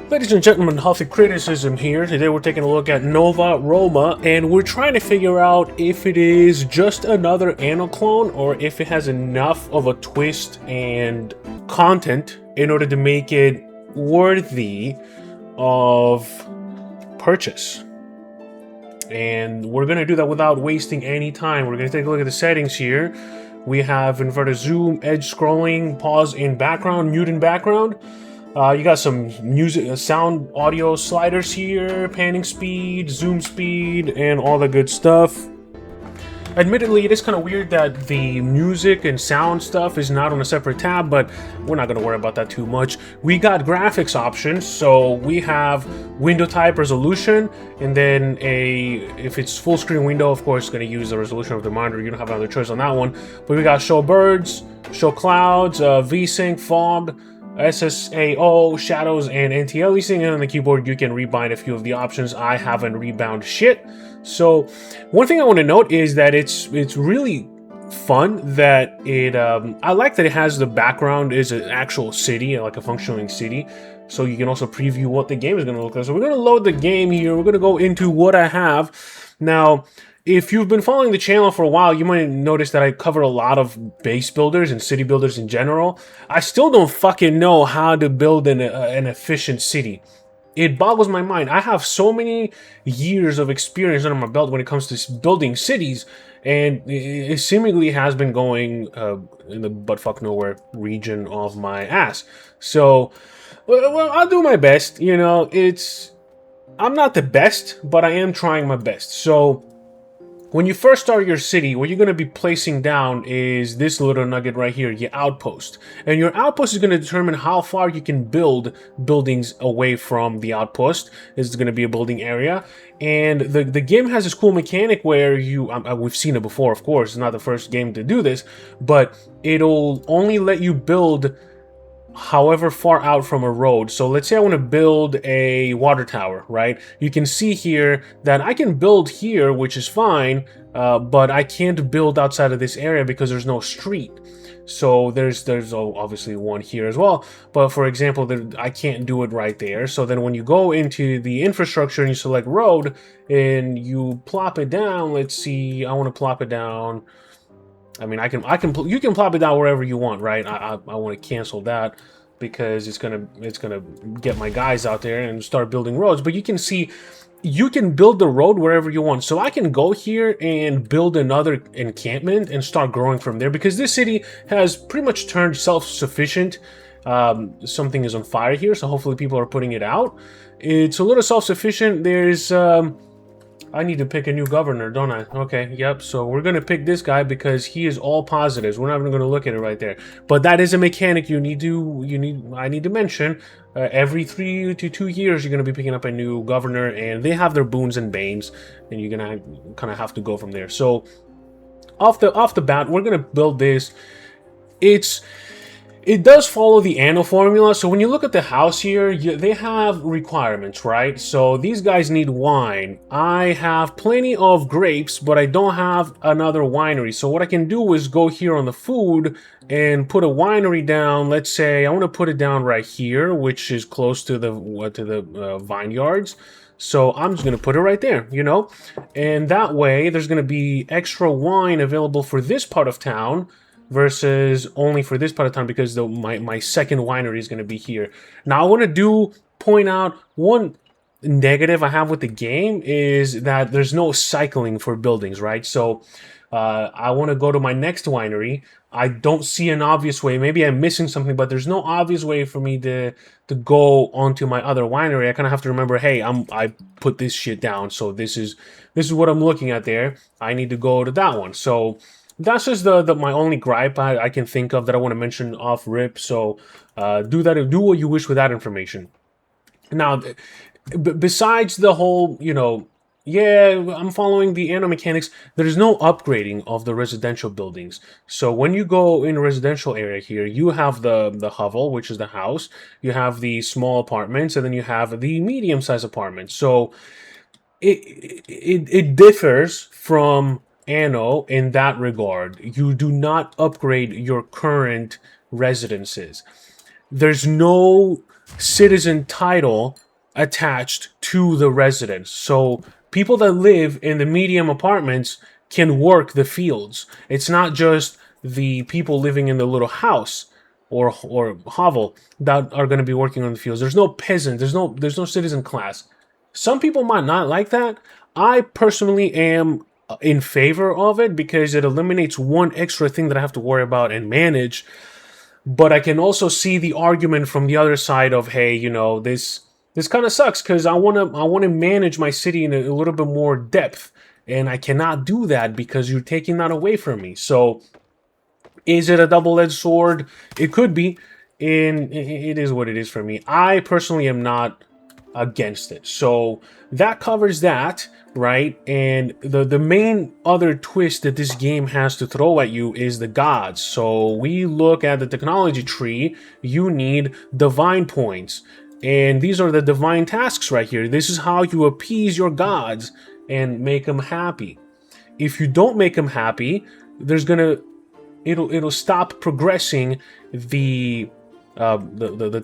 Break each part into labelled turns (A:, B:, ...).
A: Ladies and gentlemen, Healthy Criticism here. Today we're taking a look at Nova Roma, and we're trying to figure out if it is just another Anno clone or if it has enough of a twist and content in order to make it worthy of purchase. And we're going to do that without wasting any time. We're going to take a look at the settings here. We have inverted zoom, edge scrolling, pause in background, mute in background. You got some music, sound, audio sliders here, panning speed, zoom speed, and all the good stuff. Admittedly, it is kind of weird that the music and sound stuff is not on a separate tab, but we're not going to worry about that too much. We got graphics options, so we have window type resolution, and then if it's full screen window, of course, it's going to use the resolution of the monitor. You don't have another choice on that one. But we got show birds, show clouds, VSync, fog, SSAO, shadows, and anti-aliasing. And on the keyboard, you can rebind a few of the options. I haven't rebound shit. So one thing I want to note is that it's really fun that it I like that it has the background is an actual city, like a functioning city, so you can also preview what the game is going to look like. So we're going to load the game here. We're going to go into what I have now. If you've been following the channel for a while, you might notice that I cover a lot of base builders and city builders in general. I still don't fucking know how to build an efficient city. It boggles my mind. I have so many years of experience under my belt when it comes to building cities, and it seemingly has been going in the buttfuck nowhere region of my ass. So, well, I'll do my best. You know, I'm not the best, but I am trying my best. So, when you first start your city, what you're going to be placing down is this little nugget right here, your outpost. And your outpost is going to determine how far you can build buildings away from the outpost. This is going to be a building area. And the game has this cool mechanic where we've seen it before, of course. It's not the first game to do this, but it'll only let you build however far out from a road. So let's say I want to build a water tower, right? You can see here that I can build here, which is fine, but I can't build outside of this area because there's no street. So there's obviously one here as well, but for example, I can't do it right there. So then when you go into the infrastructure and you select road and you plop it down, let's see, I want to plop it down. I mean, you can plop it down wherever you want, right? I want to cancel that because it's gonna get my guys out there and start building roads. But you can see, you can build the road wherever you want. So I can go here and build another encampment and start growing from there because this city has pretty much turned self-sufficient. Something is on fire here, so hopefully people are putting it out. It's a little self-sufficient. There's I need to pick a new governor, don't I? Okay, yep. So we're going to pick this guy because he is all positives. We're not even going to look at it right there. But that is a mechanic I need to mention. Every 3 to 2 years, you're going to be picking up a new governor, and they have their boons and banes, and you're going to kind of have to go from there. So off the bat, we're going to build this. It does follow the Anno formula. So when you look at the house here, they have requirements, right? So these guys need wine. I have plenty of grapes, but I don't have another winery. So what I can do is go here on the food and put a winery down. Let's say I want to put it down right here, which is close to the vineyards. So I'm just going to put it right there, you know? And that way there's going to be extra wine available for this part of town versus only for this part of town because my second winery is going to be here. Now, I want to point out one negative I have with the game is that there's no cycling for buildings, right? So I want to go to my next winery. I don't see an obvious way. Maybe I'm missing something, but there's no obvious way for me to go onto my other winery. I kind of have to remember, hey, I put this shit down, so this is what I'm looking at there. I need to go to that one. So that's just my only gripe I can think of that I want to mention off rip. So do what you wish with that information. Now, besides the whole, yeah, I'm following the Anno mechanics, there's no upgrading of the residential buildings. So when you go in a residential area here, you have the hovel, which is the house. You have the small apartments, and then you have the medium-sized apartments. So it differs from Anno in that regard. You do not upgrade your current residences. there's no citizen title attached to the residence. So people that live in the medium apartments can work the fields. It's not just the people living in the little house or hovel that are going to be working on the fields. There's no peasant. There's no citizen class. Some people might not like that. I personally am in favor of it because it eliminates one extra thing that I have to worry about and manage. But I can also see the argument from the other side of, hey, this kind of sucks because I want to manage my city in a little bit more depth, and I cannot do that because you're taking that away from me. So is it a double-edged sword? It could be, and it is what it is for me. I personally am not against it. So that covers that, right? And the main other twist that this game has to throw at you is the gods. So we look at the technology tree, you need divine points. And these are the divine tasks right here. This is how you appease your gods and make them happy. If you don't make them happy, it'll stop progressing the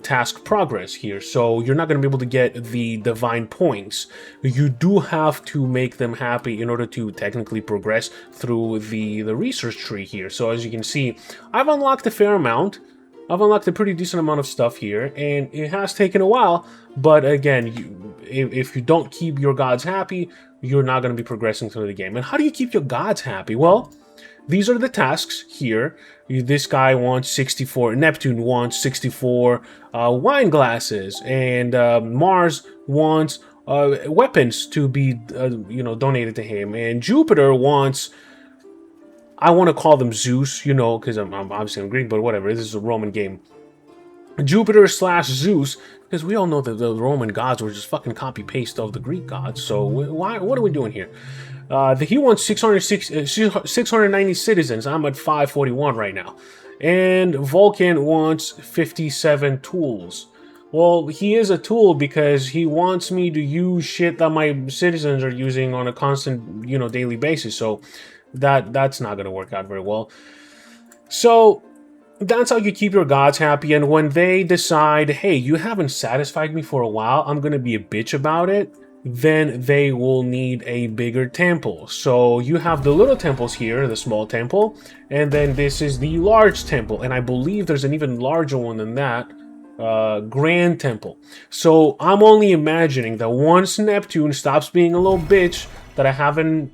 A: task progress here, so you're not going to be able to get the divine points. You do have to make them happy in order to technically progress through the research tree here. So as you can see, I've unlocked a fair amount. I've unlocked a pretty decent amount of stuff here, and it has taken a while, but again, if you don't keep your gods happy, you're not going to be progressing through the game. And how do you keep your gods happy? Well, these are the tasks here. This guy wants 64, Neptune wants 64 wine glasses, and Mars wants weapons to be, donated to him, and Jupiter wants, I want to call them Zeus, because I'm obviously I'm Greek, but whatever, this is a Roman game. Jupiter slash Zeus, because we all know that the Roman gods were just fucking copy-paste of the Greek gods, so what are we doing here? He wants 690 citizens. I'm at 541 right now. And Vulcan wants 57 tools. Well, he is a tool because he wants me to use shit that my citizens are using on a constant, daily basis. So that's not going to work out very well. So that's how you keep your gods happy. And when they decide, hey, you haven't satisfied me for a while, I'm going to be a bitch about it, then they will need a bigger temple. So you have the little temples here, the small temple, and then this is the large temple. And I believe there's an even larger one than that, grand temple. So I'm only imagining that once Neptune stops being a little bitch that I haven't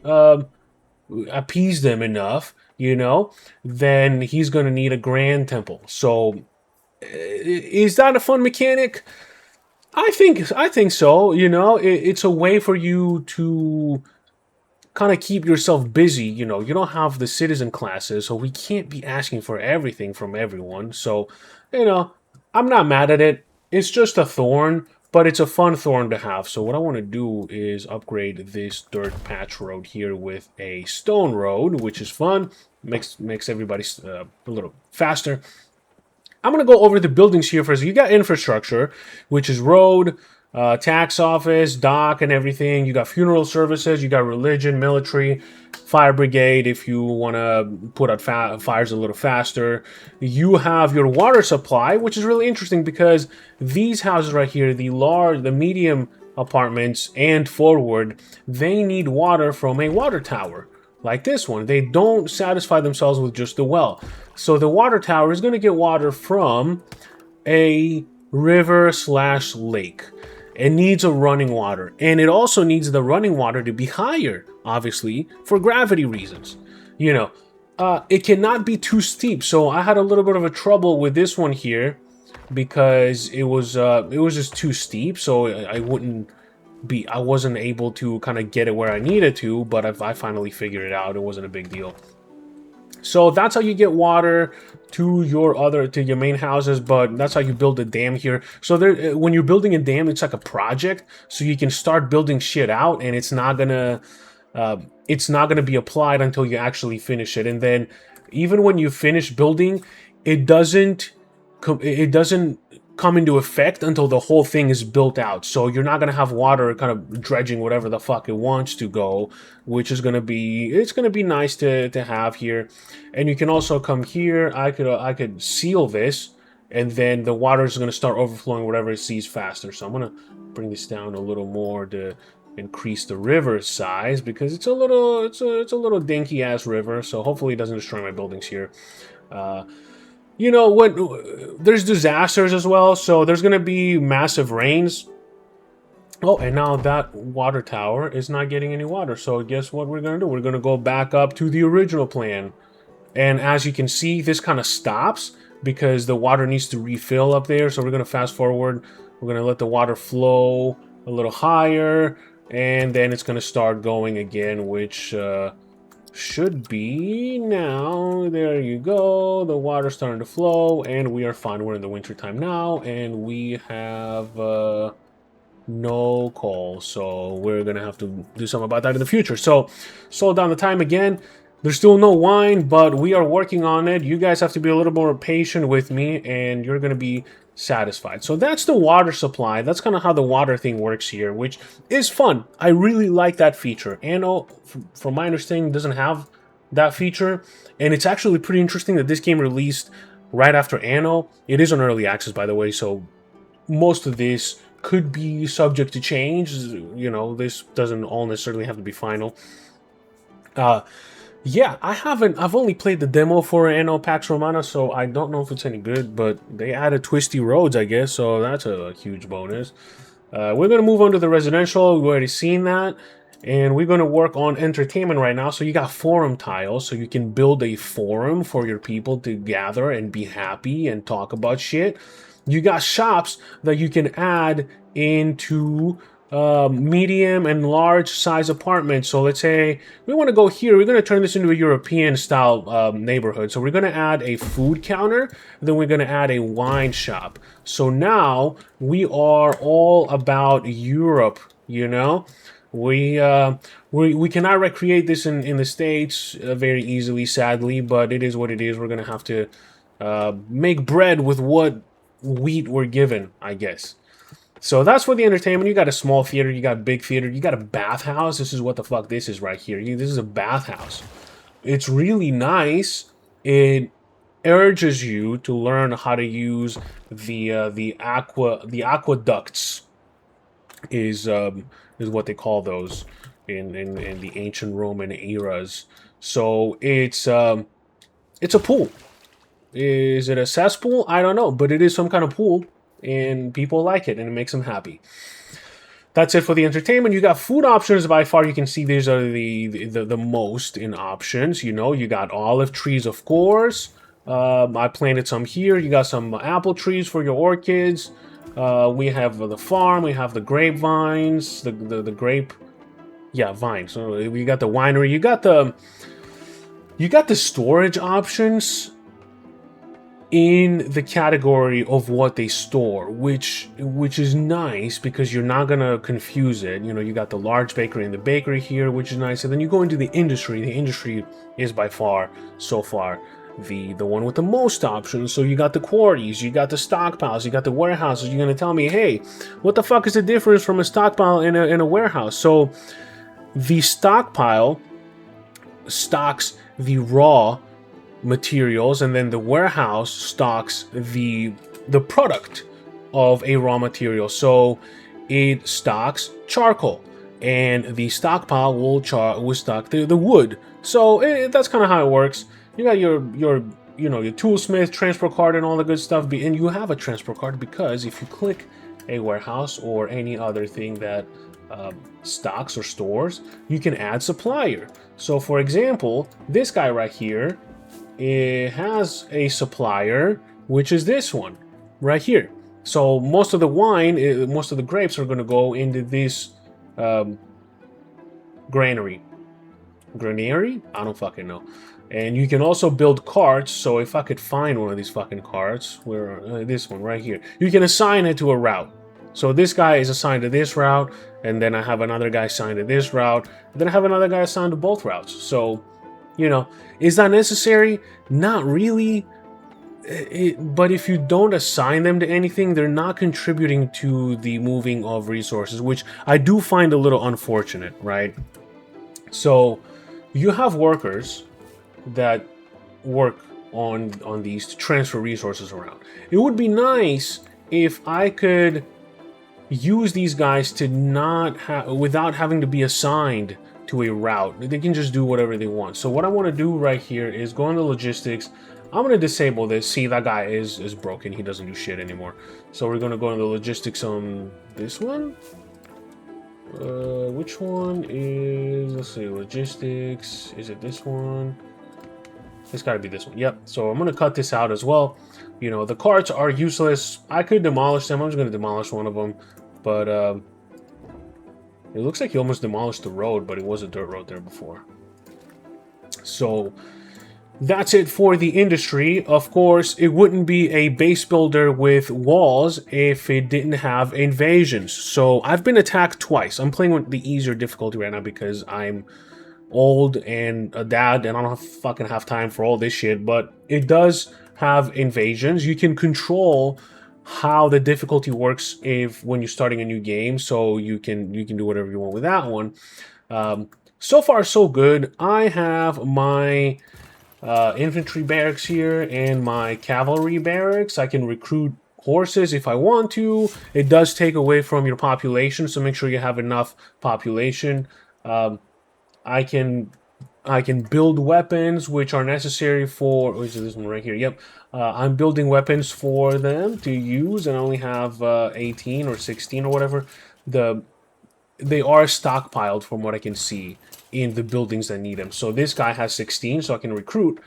A: appeased them enough, then he's going to need a grand temple. So is that a fun mechanic? I think so. It's a way for you to kind of keep yourself busy. You don't have the citizen classes, so we can't be asking for everything from everyone. So, I'm not mad at it. It's just a thorn, but it's a fun thorn to have. So what I want to do is upgrade this dirt patch road here with a stone road, which is fun. Makes everybody a little faster. I'm going to go over the buildings here first. You got infrastructure, which is road, tax office, dock, and everything. You got funeral services. You got religion, military, fire brigade if you want to put out fires a little faster. You have your water supply, which is really interesting because these houses right here, the medium apartments and forward, they need water from a water tower. Like this one, they don't satisfy themselves with just the well. So the water tower is going to get water from a river slash lake. It needs a running water. And it also needs the running water to be higher, obviously, for gravity reasons. It cannot be too steep. So I had a little bit of a trouble with this one here because it was just too steep. So I wasn't able to kind of get it where I needed to, but I finally figured it out. It wasn't a big deal. So that's how you get water to your main houses, but that's how you build a dam here. So when you're building a dam, it's like a project, so you can start building shit out, and it's not gonna be applied until you actually finish it. And then even when you finish building, it doesn't come into effect until the whole thing is built out. So you're not going to have water kind of dredging whatever the fuck it wants to go, which is going to be nice to have here. And you can also come here. I could seal this and then the water is going to start overflowing wherever it sees faster. So I'm going to bring this down a little more to increase the river size, because it's a little dinky ass river. So hopefully it doesn't destroy my buildings here. You know what? There's disasters as well, so there's going to be massive rains. Oh, and now that water tower is not getting any water. So guess what we're going to do? We're going to go back up to the original plan. And as you can see, this kind of stops because the water needs to refill up there. So we're going to fast forward. We're going to let the water flow a little higher. And then it's going to start going again, which should be now. There you go. The water's starting to flow. And we are fine. We're in the winter time now. And we have... no coal, so we're gonna have to do something about that in the future. So slow down the time again. There's still no wine, but we are working on it. You guys have to be a little more patient with me, and you're gonna be satisfied. So that's the water supply. That's kind of how the water thing works here, which is fun. I really like that feature. Anno, from my understanding, doesn't have that feature, and it's actually pretty interesting that this game released right after Anno. It is on early access, by the way, so most of this could be subject to change. You know, this doesn't all necessarily have to be final. Yeah, I've only played the demo for Anno Pax Romana, so I don't know if it's any good, but they added twisty roads, I guess, so that's a huge bonus. We're going to move on to the residential. We've already seen that. And we're going to work on entertainment right now. So you got forum tiles, so you can build a forum for your people to gather and be happy and talk about shit. You got shops that you can add into medium and large size apartments. So let's say we want to go here. We're going to turn this into a European style neighborhood. So we're going to add a food counter. Then we're going to add a wine shop. So now we are all about Europe, you know. We cannot recreate this in the States very easily, sadly, but it is what it is. We're going to have to make bread with what wheat we're given, I guess. So that's for the entertainment. You got a small theater, you got a big theater, you got a bathhouse. This is what the fuck this is right here. This is a bathhouse. It's really nice. It urges you to learn how to use the aqueducts is what they call those in the ancient Roman eras. So it's a pool. Is it a cesspool? I don't know, but it is some kind of pool, and people like it, and it makes them happy. That's it for the entertainment. You got food options. By far, you can see these are the most in options. You know, you got olive trees, of course. I planted some here. You got some apple trees for your orchids. We have the farm. We have the grapevines. The grape, yeah, vines. So we got the winery. You got the storage options in the category of what they store, which is nice because you're not gonna confuse it. You know, you got the large bakery and the bakery here, which is nice. And then you go into the industry. The industry is by far, so far, the one with the most options. So you got the quarries, you got the stockpiles, you got the warehouses. You're gonna tell me, hey, what the fuck is the difference from a stockpile and a warehouse? So the stockpile stocks the raw materials, and then the warehouse stocks the product of a raw material. So it stocks charcoal, and the stockpile will stock the wood. So that's kind of how it works. You got your toolsmith, transport card, and all the good stuff. And you have a transport card because if you click a warehouse or any other thing that stocks or stores, you can add supplier. So for example, this guy right here, it has a supplier, which is this one right here. So most of the wine, most of the grapes are going to go into this granary. Granary? I don't fucking know. And you can also build carts. So if I could find one of these fucking carts, where this one right here, you can assign it to a route. So this guy is assigned to this route, and then I have another guy assigned to this route, and then I have another guy assigned to both routes. So, you know, is that necessary? Not really. But if you don't assign them to anything, they're not contributing to the moving of resources, which I do find a little unfortunate, right? So you have workers that work on these to transfer resources around. It would be nice if I could use these guys to not have, without having to be assigned to a route. They can just do whatever they want. So what I want to do right here is go into logistics. I'm going to disable this. See, that guy is broken. He doesn't do shit anymore. So we're going to go into logistics on this one. Which one is, let's see, logistics. Is it this one? It's got to be this one. Yep. So I'm going to cut this out as well. You know, the carts are useless. I could demolish them. I'm just going to demolish one of them. But it looks like he almost demolished the road, but it was a dirt road there before. So that's it for the industry. Of course, it wouldn't be a base builder with walls if it didn't have invasions. So I've been attacked twice. I'm playing with the easier difficulty right now because I'm old and a dad and I don't fucking have time for all this shit. But it does have invasions. You can control how the difficulty works if when you're starting a new game, so you can do whatever you want with that one. So far so good. I have my infantry barracks here and my cavalry barracks. I can recruit horses if I want to. It does take away from your population, so make sure you have enough population. I can build weapons which are necessary for, oh, is this one right here? Yep. I'm building weapons for them to use, and I only have 18 or 16 or whatever. They are stockpiled from what I can see in the buildings that need them. So this guy has 16, so I can recruit,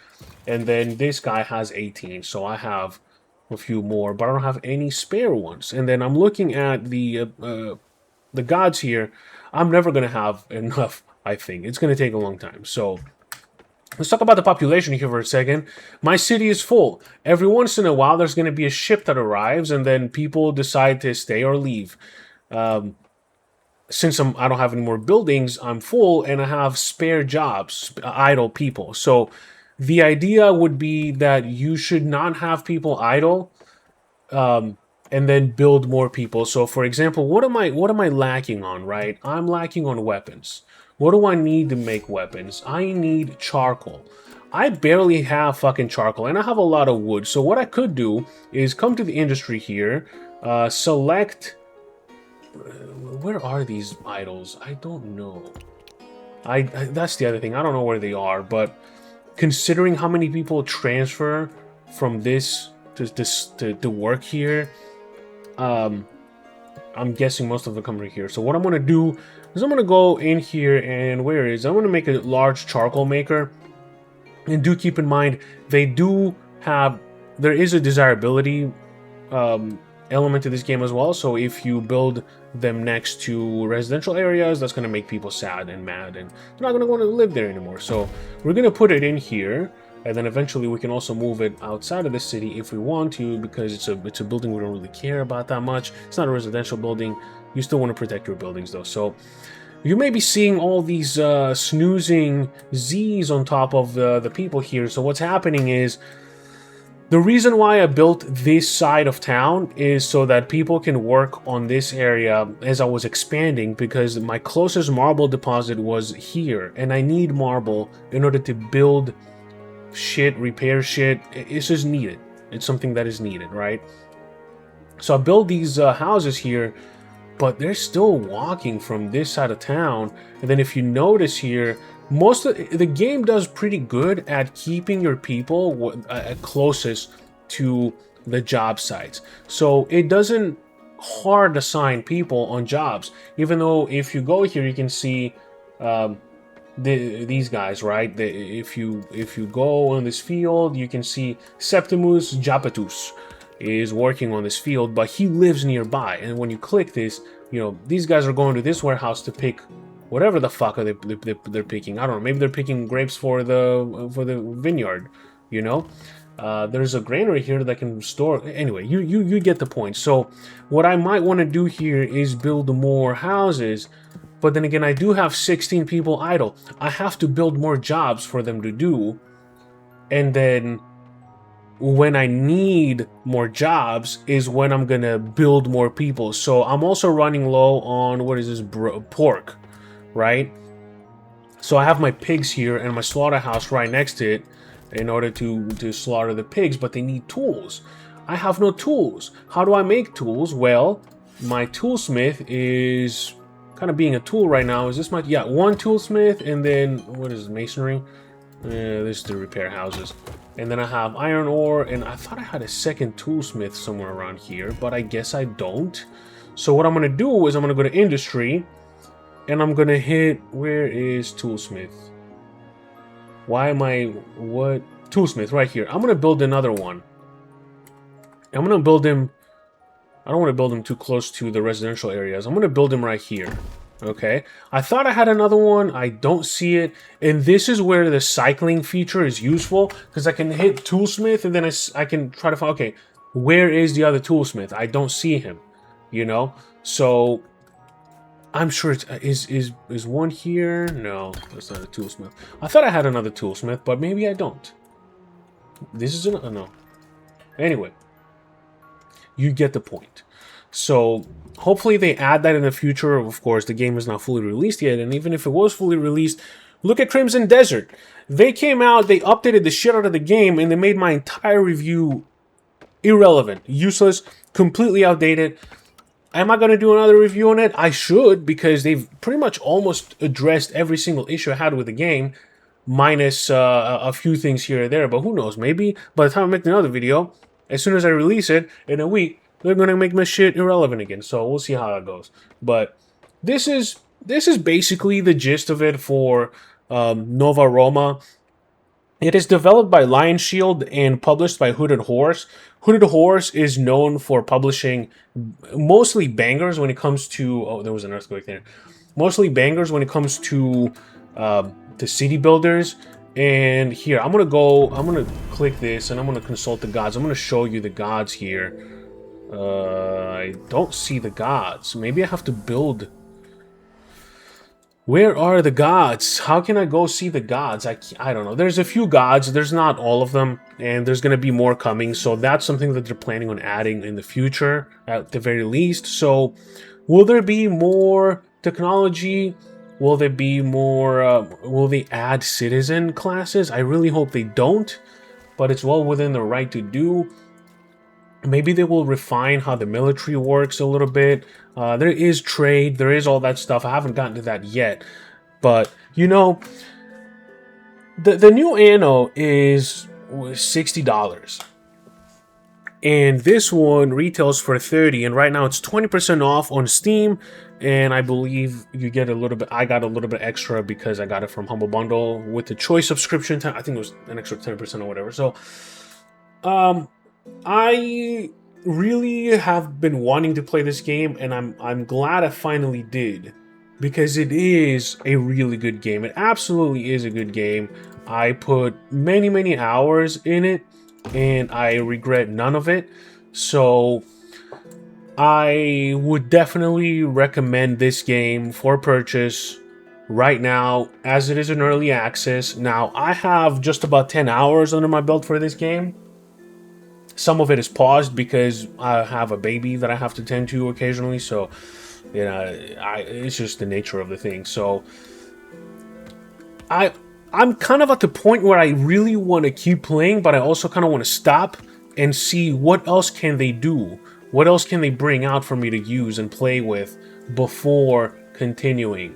A: and then this guy has 18, so I have a few more, but I don't have any spare ones. And then I'm looking at the gods here. I'm never gonna have enough. I think it's gonna take a long time. So let's talk about the population here for a second. My city is full. Every once in a while, there's going to be a ship that arrives, and then people decide to stay or leave. Since I don't have any more buildings, I'm full, and I have spare jobs, idle people. So the idea would be that you should not have people idle, and then build more people. So, for example, what am I lacking on? Right, I'm lacking on weapons. What do I need to make weapons? I need charcoal. I barely have fucking charcoal, and I have a lot of wood. So what I could do is come to the industry here, select... where are these idols? I don't know. That's the other thing. I don't know where they are, but considering how many people transfer from this to work here, I'm guessing most of them come right here. So what I'm going to do is I'm going to go in here, and I'm going to make a large charcoal maker. And do keep in mind, there is a desirability element to this game as well. So if you build them next to residential areas, that's going to make people sad and mad, and they're not going to want to live there anymore. So we're going to put it in here. And then eventually we can also move it outside of the city if we want to, because it's a building we don't really care about that much. It's not a residential building. You still want to protect your buildings though. So you may be seeing all these snoozing Z's on top of the people here. So what's happening is, the reason why I built this side of town is so that people can work on this area as I was expanding, because my closest marble deposit was here, and I need marble in order to build shit, repair shit. It's just needed. It's something that is needed, right? So I build these houses here, but they're still walking from this side of town. And then if you notice here, most of the game does pretty good at keeping your people closest to the job sites. So it doesn't hard assign people on jobs, even though if you go here, you can see these guys, right? If you go on this field, you can see Septimus Japetus is working on this field, but he lives nearby. And when you click this, you know, these guys are going to this warehouse to pick whatever the fuck are they're picking. I don't know. Maybe they're picking grapes for the vineyard. You know, there's a granary here that can store. Anyway, you get the point. So what I might want to do here is build more houses. But then again, I do have 16 people idle. I have to build more jobs for them to do. And then when I need more jobs is when I'm gonna build more people. So I'm also running low on, what is this, pork, right? So I have my pigs here and my slaughterhouse right next to it. in order to slaughter the pigs, but they need tools. I have no tools. How do I make tools? Well, my toolsmith is kind of being a tool right now. Is this my... Yeah, one toolsmith, and then... What is it, masonry? This is to repair houses. And then I have iron ore, and I thought I had a second toolsmith somewhere around here, but I guess I don't. So what I'm going to do is I'm going to go to industry, and I'm going to hit... Where is toolsmith? Why am I... What? Toolsmith, right here. I'm going to build another one. I'm going to build him... I don't want to build him too close to the residential areas. I'm going to build him right here. Okay. I thought I had another one. I don't see it. And this is where the cycling feature is useful. Because I can hit toolsmith and then I can try to find... Okay, where is the other toolsmith? I don't see him. You know? So... I'm sure it's... Is one here? No, that's not a toolsmith. I thought I had another toolsmith, but maybe I don't. This is an... Oh, no. Anyway. You get the point. So, hopefully they add that in the future. Of course, the game is not fully released yet, and even if it was fully released, look at Crimson Desert. They came out, they updated the shit out of the game, and they made my entire review irrelevant, useless, completely outdated. Am I going to do another review on it? I should, because they've pretty much almost addressed every single issue I had with the game, minus a few things here or there, but who knows, maybe by the time I make another video, as soon as I release it, in a week, they're going to make my shit irrelevant again. So we'll see how that goes. But this is basically the gist of it for Nova Roma. It is developed by Lion Shield and published by Hooded Horse. Hooded Horse is known for publishing mostly bangers when it comes to... Oh, there was an earthquake there. Mostly bangers when it comes to the city builders. And here, I'm going to click this, and I'm going to consult the gods. I'm going to show you the gods here. I don't see the gods. Maybe I have to build... Where are the gods? How can I go see the gods? I don't know. There's a few gods. There's not all of them, and there's going to be more coming. So that's something that they're planning on adding in the future, at the very least. So will there be more technology? Will there be more, will they add citizen classes? I really hope they don't, but it's well within their right to do. Maybe they will refine how the military works a little bit. There is trade, there is all that stuff. I haven't gotten to that yet, but, you know, the new Anno is $60. And this one retails for $30, and right now it's 20% off on Steam, and I believe you get a little bit, I got a little bit extra because I got it from Humble Bundle with the Choice subscription. I think it was an extra 10% or whatever. So, I really have been wanting to play this game, and I'm glad I finally did, because it is a really good game. It absolutely is a good game. I put many hours in it, and I regret none of it. So I would definitely recommend this game for purchase right now, as it is in early access. Now, I have just about 10 hours under my belt for this game. Some of it is paused because I have a baby that I have to tend to occasionally, so, you know, it's just the nature of the thing. So I'm kind of at the point where I really want to keep playing, but I also kind of want to stop and see what else can they do. What else can they bring out for me to use and play with before continuing?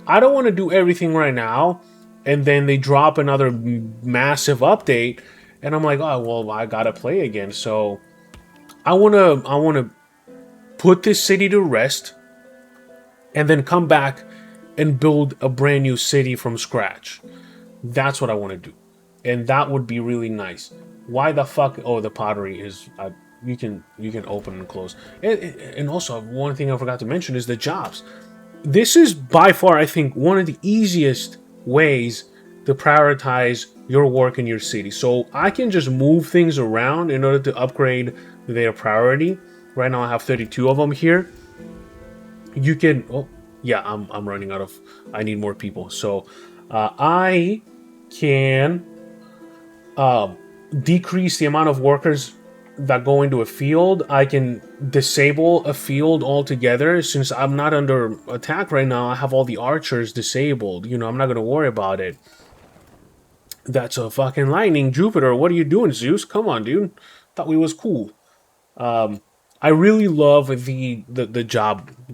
A: I don't want to do everything right now, and then they drop another massive update, and I'm like, oh, well, I gotta play again. So I wanna put this city to rest, and then come back and build a brand new city from scratch. That's what I want to do, and that would be really nice. Why the fuck? Oh, the pottery is you can open and close. And also, one thing I forgot to mention is the jobs. This is by far, I think, one of the easiest ways to prioritize your work in your city. So I can just move things around in order to upgrade their priority. Right now I have 32 of them here. You can... Oh, yeah, I'm running out of... I need more people. So I can decrease the amount of workers that go into a field. I can disable a field altogether. Since I'm not under attack right now, I have all the archers disabled. You know, I'm not going to worry about it. That's a fucking lightning, Jupiter. What are you doing, Zeus? Come on, dude. Thought we was cool. I really love the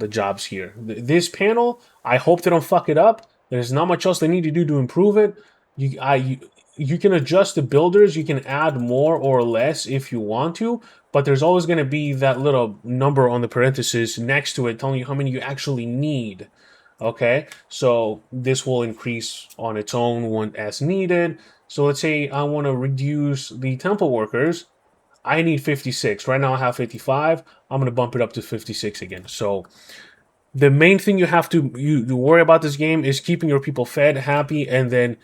A: jobs here. This panel, I hope they don't fuck it up. There's not much else they need to do to improve it. You can adjust the builders. You can add more or less if you want to, but there's always going to be that little number on the parenthesis next to it telling you how many you actually need. Okay, so this will increase on its own when as needed. So let's say I want to reduce the temple workers. I need 56. Right now I have 55. I'm going to bump it up to 56 again. So the main thing you have to worry about this game is keeping your people fed, happy, and then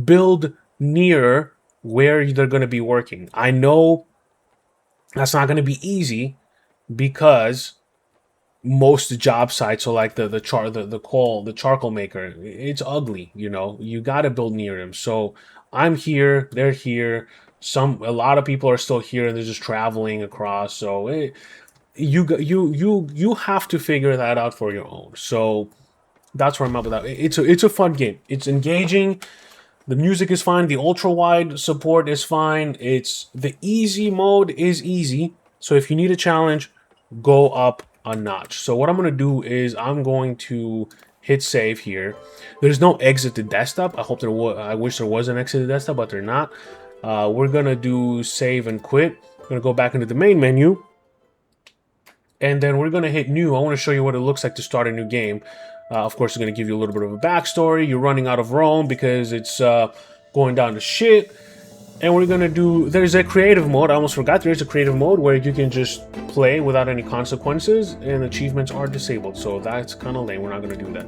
A: build near where they're going to be working. I know that's not going to be easy because most job sites, so like the charcoal maker, it's ugly. You know, you got to build near them. So I'm here, they're here. A lot of people are still here and they're just traveling across. So you have to figure that out for your own. So that's where I'm at with that. It's a fun game. It's engaging. The music is fine. The ultra wide support is fine. It's the easy mode is easy. So if you need a challenge, go up a notch. So what I'm going to do is I'm going to hit save here. There's no exit to desktop. I wish there was an exit to desktop, but they're not. We're going to do save and quit. We're going to go back into the main menu. And then we're going to hit new. I want to show you what it looks like to start a new game. Of course, it's going to give you a little bit of a backstory. You're running out of Rome because it's going down to shit. And we're going to do... There's a creative mode. I almost forgot there's a creative mode where you can just play without any consequences. And achievements are disabled. So that's kind of lame. We're not going to do that.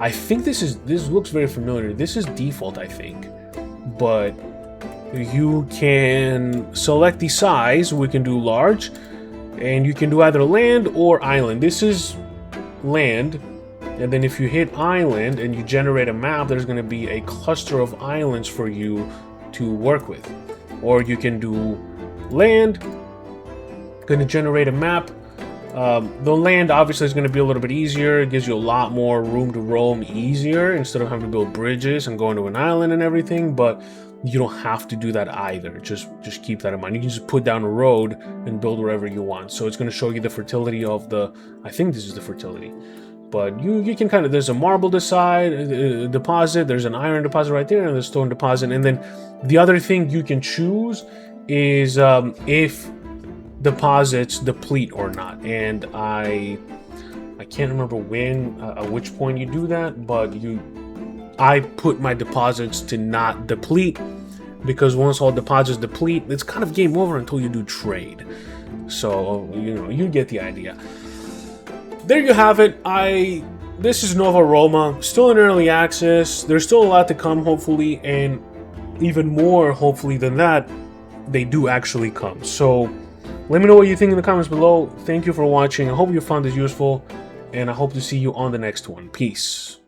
A: I think this looks very familiar. This is default, I think. But you can select the size. We can do large. And you can do either land or island. This is land. And then if you hit island and you generate a map, there's going to be a cluster of islands for you to work with. Or you can do land. Going to generate a map. The land obviously is going to be a little bit easier. It gives you a lot more room to roam easier instead of having to build bridges and going to an island and everything. But you don't have to do that either. Just keep that in mind. You can just put down a road and build wherever you want. So it's going to show you the fertility of the... I think this is the fertility. But you can kind of... There's a marble deposit. There's an iron deposit right there. And there's a stone deposit. And then the other thing you can choose is if deposits deplete or not. And I can't remember when, at which point you do that. But I put my deposits to not deplete because once all deposits deplete, it's kind of game over until you do trade. So, you know, you get the idea. There you have it. This is Nova Roma, still in early access. There's still a lot to come, hopefully, and even more, hopefully, than that, they do actually come. So, let me know what you think in the comments below. Thank you for watching. I hope you found this useful, and I hope to see you on the next one. Peace.